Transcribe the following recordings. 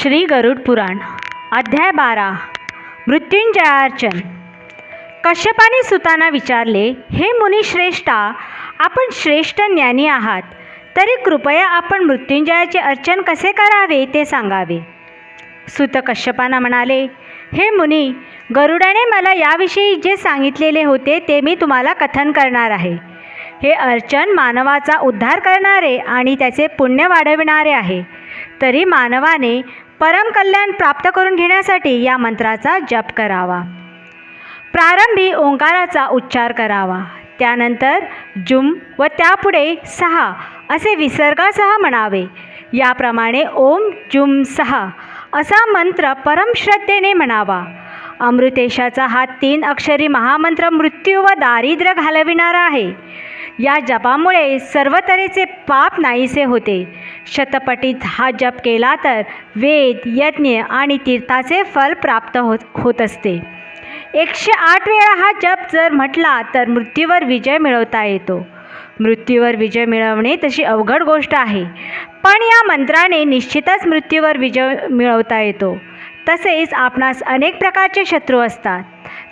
श्री गरुड पुराण अध्याय 12 मृत्युंजयार्चन। कश्यपाने सुतांना विचारले, हे मुनिश्रेष्ठा, आपण श्रेष्ठ ज्ञानी आहात, तरी कृपया आपण मृत्युंजयाचे अर्चन कसे करावे ते सांगावे। सुत कश्यपांना म्हणाले, हे मुनी, गरुडाने मला याविषयी जे सांगितलेले होते ते मी तुम्हाला कथन करणार आहे। हे अर्चन मानवाचा उद्धार करणारे आणि त्याचे पुण्य वाढविणारे आहे। तरी मानवाने परमकल्याण प्राप्त करून घेण्यासाठी या मंत्राचा जप करावा। प्रारंभी ओंकाराचा उच्चार करावा, त्यानंतर जुम व त्यापुढे सहा असे विसर्गासह म्हणावे। याप्रमाणे ओम जुम सहा असा मंत्र परमश्रद्धेने म्हणावा। अमृतेशाचा हा 3 अक्षरी महामंत्र मृत्यू व दारिद्र्य घालविणारा आहे। या जपामुळे सर्व तऱ्हेचे पाप नाहीसे होते। शतपटीत हा जप केला तर वेद, यज्ञ आणि तीर्थाचे फल प्राप्त होत असते। 108 वेळा हा जप जर म्हटला तर मृत्यूवर विजय मिळवता येतो। मृत्यूवर विजय मिळवणे तशी अवघड गोष्ट आहे, पण या मंत्राने निश्चितच मृत्यूवर विजय मिळवता येतो। तसेच आपणास अनेक प्रकारचे शत्रू असतात,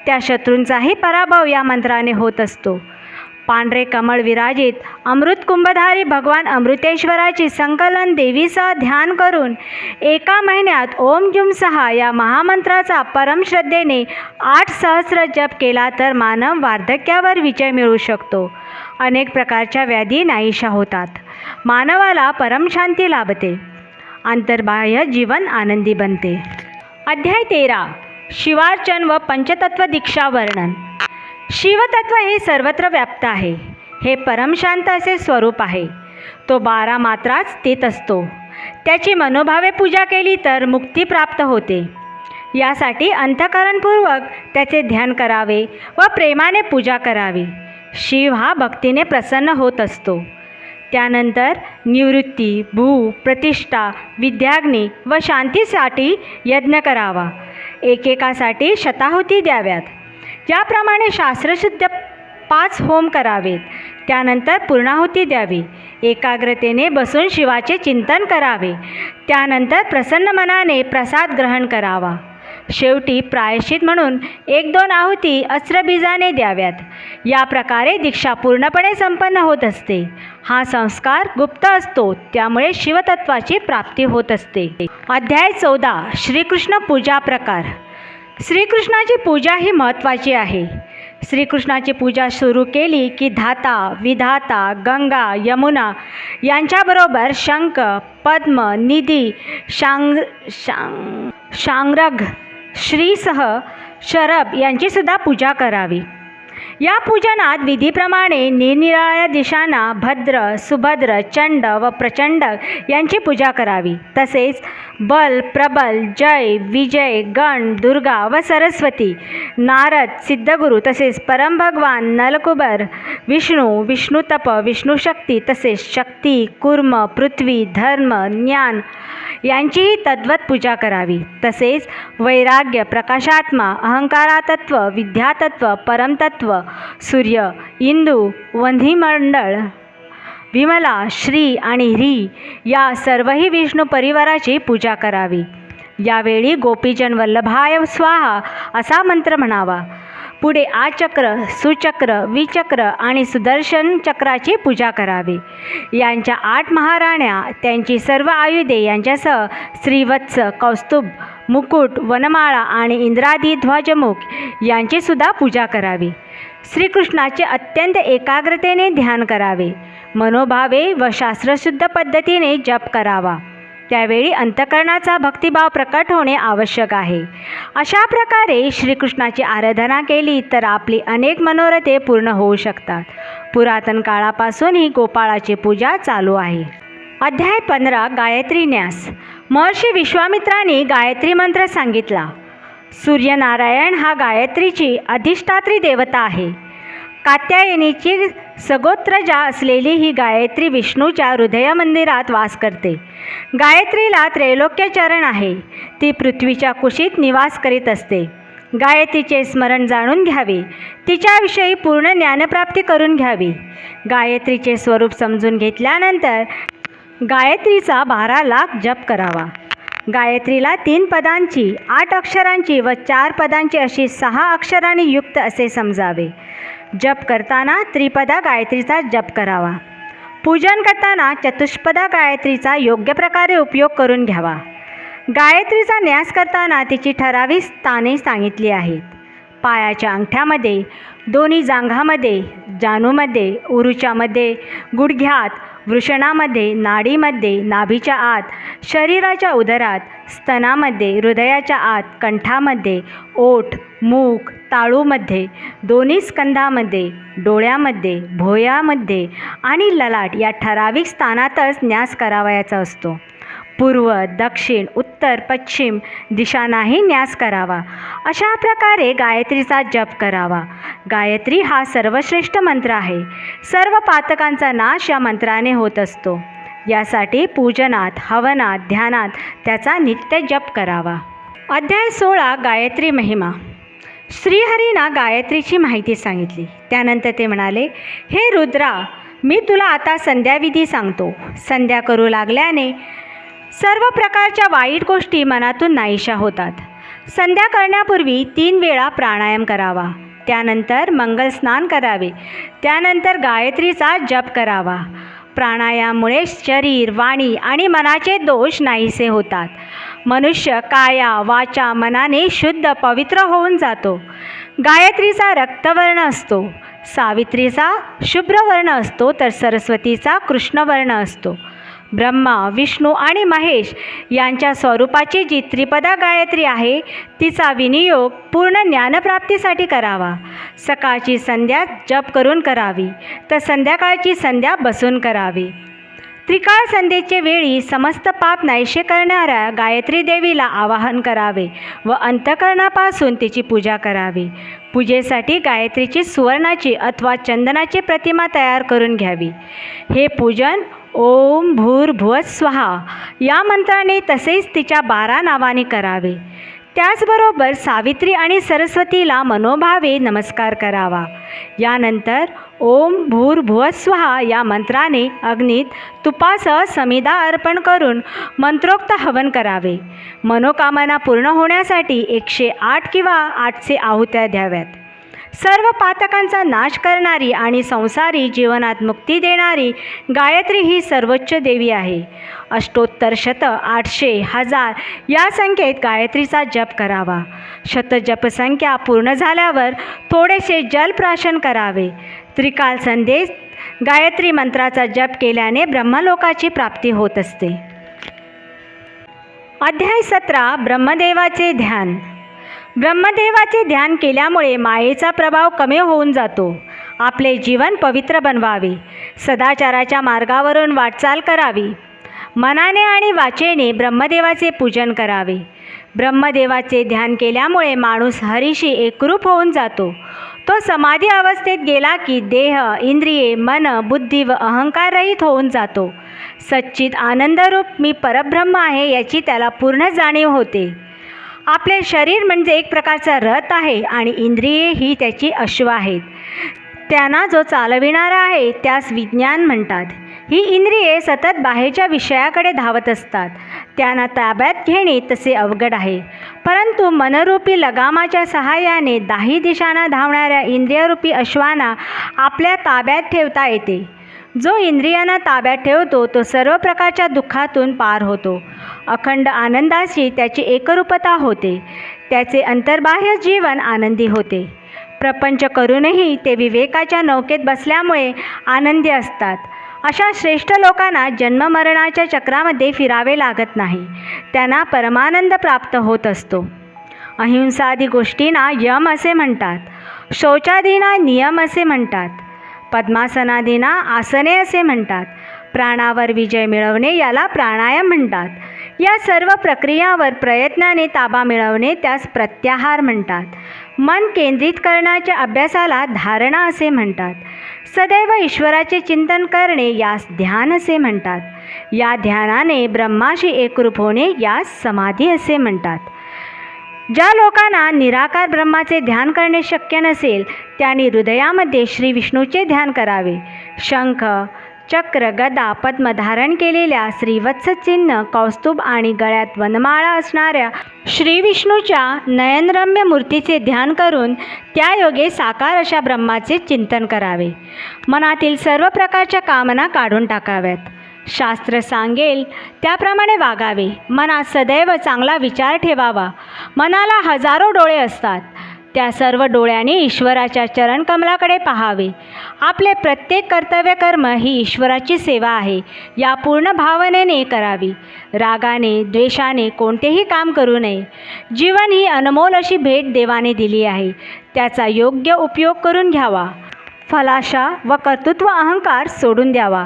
त्या शत्रूंचाही पराभव या मंत्राने होत असतो। पांढरे कमळ विराजित अमृत कुंभधारी भगवान अमृतेश्वराची संकलन देवीसह ध्यान करून 1 महिन्यात ओम जुम सहा या महामंत्राचा परमश्रद्धेने 8 सहस्र जप केला तर मानव वार्धक्यावर विजय मिळवू शकतो। अनेक प्रकारच्या व्याधी नाहीशा होतात, मानवाला परमशांती लाभते, अंतर्बाह्य जीवन आनंदी बनते। अध्याय 13 शिवार्चन व पंचतत्व दीक्षा वर्णन। शिवतत्व हे सर्वत्र व्याप्त आहे। हे परमशांत असे स्वरूप आहे। तो 12 मात्रात स्थित असतो। त्याची मनोभावे पूजा केली तर मुक्ती प्राप्त होते। यासाठी अंतःकरणपूर्वक त्याचे ध्यान करावे व प्रेमाने पूजा करावी। शिव हा भक्तीने प्रसन्न होत असतो। त्यानंतर निवृत्ती, भू, प्रतिष्ठा, विद्याग्नी व शांतीसाठी यज्ञ करावा। एकेकासाठी शताहुती द्याव्यात। ज्याप्रमाणे शास्त्रशुद्ध 5 होम करावेत, त्यानंतर पूर्णाहुती द्यावी। एकाग्रतेने बसून शिवाचे चिंतन करावे, त्यानंतर प्रसन्न मनाने प्रसाद ग्रहण करावा। शेवटी प्रायश्चित म्हणून 1-2 आहुती अस्त्रबीजाने द्याव्यात। या प्रकारे दीक्षा पूर्णपणे संपन्न होत असते। हा संस्कार गुप्त असतो, त्यामुळे शिवतत्वाची प्राप्ती होत असते। अध्याय 14 श्रीकृष्ण पूजा प्रकार। श्रीकृष्णाची पूजा ही महत्त्वाची आहे। श्रीकृष्णाची पूजा सुरू केली की धाता, विधाता, गंगा, यमुना यांच्याबरोबर शंख, पद्म, निधी, शांग्रग, श्रीसह शरभ यांचीसुद्धा पूजा करावी। या पूजनात विधीप्रमाणे निरनिराळ्या दिशांना भद्र, सुभद्र, चंड व प्रचंड यांची पूजा करावी। तसेच बल, प्रबल, जय, विजय, गण, दुर्गा व सरस्वती, नारद, सिद्धगुरु तसेच परमभगवान नलकुबर, विष्णू, विष्णुतप, विष्णुशक्ती तसेच शक्ती, कूर्म, पृथ्वी, धर्म, ज्ञान यांचीही तद्वत पूजा करावी। तसेच वैराग्य, प्रकाशात्मा, अहंकारातत्व, विद्यातत्व, परमतत्व, सूर्य, इंदू, वन्हीमंडळ, विमला, श्री आणि ह्री या सर्वही विष्णू परिवाराची पूजा करावी। यावेळी गोपीजन वल्लभाय स्वाहा असा मंत्र म्हणावा। पुढे आचक्र, सुचक्र, विचक्र आणि सुदर्शन चक्राची पूजा करावी। यांच्या 8 महाराण्या, त्यांची सर्व आयुधे यांच्यासह श्रीवत्स, कौस्तुभ, मुकुट, वनमाळा आणि इंद्रादी ध्वजमुख यांचीसुद्धा पूजा करावी। श्रीकृष्णाचे अत्यंत एकाग्रतेने ध्यान करावे। मनोभावे व शास्त्रशुद्ध पद्धतीने जप करावा। त्यावेळी अंतःकरणाचा भक्तिभाव प्रकट होणे आवश्यक आहे। अशा प्रकारे श्रीकृष्णाची आराधना केली तर आपली अनेक मनोरथे पूर्ण होऊ शकतात। पुरातन काळापासून ही गोपाळाची पूजा चालू आहे। अध्याय 15 गायत्री न्यास। महर्षी विश्वामित्रांनी गायत्री मंत्र सांगितला। सूर्यनारायण हा गायत्रीची अधिष्ठात्री देवता आहे। कात्यायनीची सगोत्रजा असलेली ही गायत्री विष्णूच्या हृदय मंदिरात वास करते। गायत्रीला त्रैलोक्य चरण आहे। ती पृथ्वीच्या कुशीत निवास करीत असते। गायत्रीचे स्मरण जाणून घ्यावे, तिच्याविषयी पूर्ण ज्ञानप्राप्ती करून घ्यावी। गायत्रीचे स्वरूप समजून घेतल्यानंतर गायत्रीचा 12 लाख जप करावा। गायत्रीला 3 पदांची, 8 अक्षरांची व 4 पदांची अशी 6 अक्षरांनी युक्त असे समजावे. जप करताना त्रिपदा गायत्रीचा जप करावा. पूजन करताना चतुष्पदा गायत्रीचा योग्य प्रकारे उपयोग करून घ्यावा. गायत्रीचा न्यास करताना तिची ठराविक स्थाने सांगितली आहेत. पायाच्या अंगठ्यामध्ये, दोन्ही जांघामध्ये, जानूमध्ये, उरुच्यामध्ये, गुडघ्यात, वृषणामध्ये, नाडीमध्ये, नाभीच्या आत, शरीराच्या उदरात, स्तनामध्ये, हृदयाच्या आत, कंठामध्ये, ओठ, मूग, ताळूमध्ये, दोन्ही स्कंधामध्ये, डोळ्यामध्ये, भोयामध्ये आणि ललाट या ठराविक स्थानातच न्यास करावयाचा असतो. पूर्व, दक्षिण, उत्तर, पश्चिम दिशांनाही न्यास करावा. अशा प्रकारे गायत्रीचा जप करावा. गायत्री हा सर्वश्रेष्ठ मंत्र आहे. सर्व पातकांचा नाश या मंत्राने होत असतो. यासाठी पूजनात, हवनात, ध्यानात त्याचा नित्य जप करावा. अध्याय 16 गायत्री महिमा. श्रीहरींना गायत्रीची माहिती सांगितली. त्यानंतर ते म्हणाले, हे रुद्रा, मी तुला आता संध्याविधी सांगतो. संध्या करू लागल्याने सर्व प्रकारच्या वाईट गोष्टी मनातून नाहीशा होतात. संध्या करण्यापूर्वी 3 वेळा प्राणायाम करावा. त्यानंतर मंगल स्नान करावे. त्यानंतर गायत्रीचा जप करावा. प्राणायामामुळे शरीर, वाणी आणि मनाचे दोष नाहीसे होतात. मनुष्य काया, वाचा, मनाने शुद्ध पवित्र होऊन जातो. गायत्रीचा रक्तवर्ण असतो, सावित्रीचा शुभ्रवर्ण असतो, तर सरस्वतीचा कृष्णवर्ण असतो. ब्रह्मा, विष्णू आणि महेश यांच्या स्वरूपाची जी त्रिपदा गायत्री आहे तिचा विनियोग पूर्ण ज्ञानप्राप्तीसाठी करावा. सकाळची संध्या जप करून करावी, तर संध्याकाळची संध्या बसून करावी. त्रिकाळ संध्येचे वेळी समस्त पाप नाहीसे करणाऱ्या गायत्री देवीला आवाहन करावे व अंतःकरणापासून तिची पूजा करावी. पूजेसाठी गायत्रीची सुवर्णाची अथवा चंदनाची प्रतिमा तयार करून घ्यावी. हे पूजन ओम भूर्भुवः स्वहा या मंत्राने तसेच तिच्या 12 नावाने करावे. त्याचबरोबर सावित्री आणि सरस्वतीला मनोभावे नमस्कार करावा. यानंतर ओम भूर्भुवः स्वहा या मंत्राने अग्नीत तुपासह समिधा अर्पण करून मंत्रोक्त हवन करावे. मनोकामना पूर्ण होण्यासाठी 108 किंवा 800 आहुत्या द्याव्यात. सर्व पातकांचा नाश करणारी आणि संसारी जीवनात मुक्ती देणारी गायत्री ही सर्वोच्च देवी आहे. अष्टोत्तर शत, 800, 1000 या संख्येत गायत्रीचा जप करावा. शतजपसंख्या पूर्ण झाल्यावर थोडेसे जलप्राशन करावे. त्रिकाल संध्येत गायत्री मंत्राचा जप केल्याने ब्रह्मलोकाची प्राप्ती होत असते. अध्याय 17 ब्रह्मदेवाचे ध्यान. ब्रह्मदेवाचे ध्यान केल्यामुळे मायेचा प्रभाव कमी होऊन जातो. आपले जीवन पवित्र बनवावे. सदाचाराच्या मार्गावरून वाटचाल करावी. मनाने आणि वाचेने ब्रह्मदेवाचे पूजन करावे. ब्रह्मदेवाचे ध्यान केल्यामुळे माणूस हरीशी एकरूप होऊन जातो. तो समाधी अवस्थेत गेला की देह, इंद्रिये, मन, बुद्धी व अहंकार रहित होऊन जातो. सच्चित आनंदरूप मी परब्रह्म आहे याची त्याला पूर्ण जाणीव होते. आपले शरीर म्हणजे एक प्रकारचा रथ आहे आणि इंद्रिये ही त्याची अश्व आहेत. त्यांना जो चालविणारा आहे त्यास विज्ञान म्हणतात. ही इंद्रिये सतत बाहेरच्या विषयाकडे धावत असतात. त्यांना ताब्यात घेणे तसे अवघड आहे. परंतु मनरूपी लगामाच्या सहाय्याने 10 दिशांना धावणाऱ्या इंद्रियरूपी अश्वांना आपल्या ताब्यात ठेवता येते. जो इंद्रियांना ताब्यात ठेवतो तो सर्व प्रकारच्या दुःखातून पार होतो. अखंड आनंदाशी त्याची एकरूपता होते. त्याचे अंतर्बाह्य जीवन आनंदी होते. प्रपंच करूनही ते विवेकाच्या नौकेत बसल्यामुळे आनंदी असतात. अशा श्रेष्ठ लोकांना जन्ममरणाच्या चक्रामध्ये फिरावे लागत नाही. त्यांना परमानंद प्राप्त होत असतो. अहिंसादी गोष्टींना यम असे म्हणतात. शौचादींना नियम असे म्हणतात. पद्मासनादींना आसने असे म्हणतात. प्राणावर विजय मिळवणे याला प्राणायाम म्हणतात. या सर्व प्रक्रियावर प्रयत्नाने ताबा मिळवणे त्यास प्रत्याहार म्हणतात. मन केंद्रित करण्याच्या अभ्यासाला धारणा असे म्हणतात. सदैव ईश्वराचे चिंतन करणे यास ध्यान असे म्हणतात. या ध्यानाने ब्रह्माशी एकरूप होणे यास समाधी असे म्हणतात. ज्या लोकांना निराकार ब्रह्माचे ध्यान करणे शक्य नसेल त्यांनी हृदयामध्ये श्री विष्णूचे ध्यान करावे. शंख, चक्र गदा पद्म धारण केलेल्या श्रीवत्स चिन्ह कौस्तुभ आणि गळ्यात वनमाळा असणाऱ्या श्री विष्णूच्या नयनरम्य मूर्तीचे ध्यान करून त्या योगे साकार अशा ब्रह्माचे चिंतन करावे. मनातील सर्व प्रकारच्या कामना काढून टाकाव्यात. शास्त्र सांगेल त्याप्रमाणे वागावे. मनात सदैव चांगला विचार ठेवावा. मनाला हजारो डोळे असतात. त्या सर्व डोळ्यांनी ईश्वराच्या चरणकमलाकडे पाहावे. आपले प्रत्येक कर्तव्य कर्म ही ईश्वराची सेवा आहे या पूर्ण भावनेने करावी. रागाने द्वेषाने कोणतेही काम करू नये. जीवन ही अनमोल अशी भेट देवाने दिली आहे. त्याचा योग्य उपयोग करून घ्यावा. फलाशा व कर्तृत्व अहंकार सोडून द्यावा.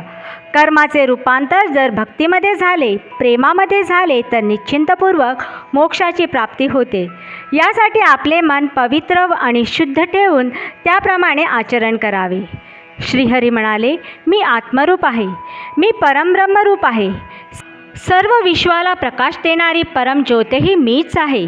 कर्माचे रूपांतर जर भक्तीमध्ये झाले, प्रेमामध्ये झाले तर निश्चिंतपूर्वक मोक्षाची प्राप्ती होते. यासाठी आपले मन पवित्र आणि शुद्ध ठेवून त्याप्रमाणे आचरण करावे. श्रीहरी म्हणाले, मी आत्मरूप आहे. मी परमब्रह्मरूप आहे. सर्व विश्वाला प्रकाश देणारी परमज्योतही मीच आहे.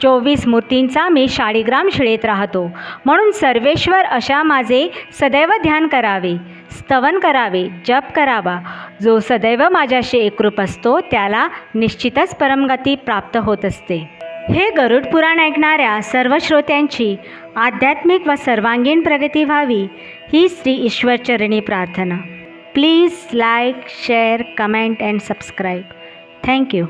24 मूर्तींचा मी शाळीग्राम शिळेत राहतो. म्हणून सर्वेश्वर अशा माझे सदैव ध्यान करावे, स्तवन करावे, जप करावा. जो सदैव माझ्याशी एकरूप असतो त्याला निश्चितच परमगती प्राप्त होत असते. हे गरुड पुराण ऐकणाऱ्या सर्व श्रोत्यांची आध्यात्मिक व सर्वांगीण प्रगती व्हावी ही श्री ईश्वरचरणी प्रार्थना. Please like, share, comment and subscribe. Thank you.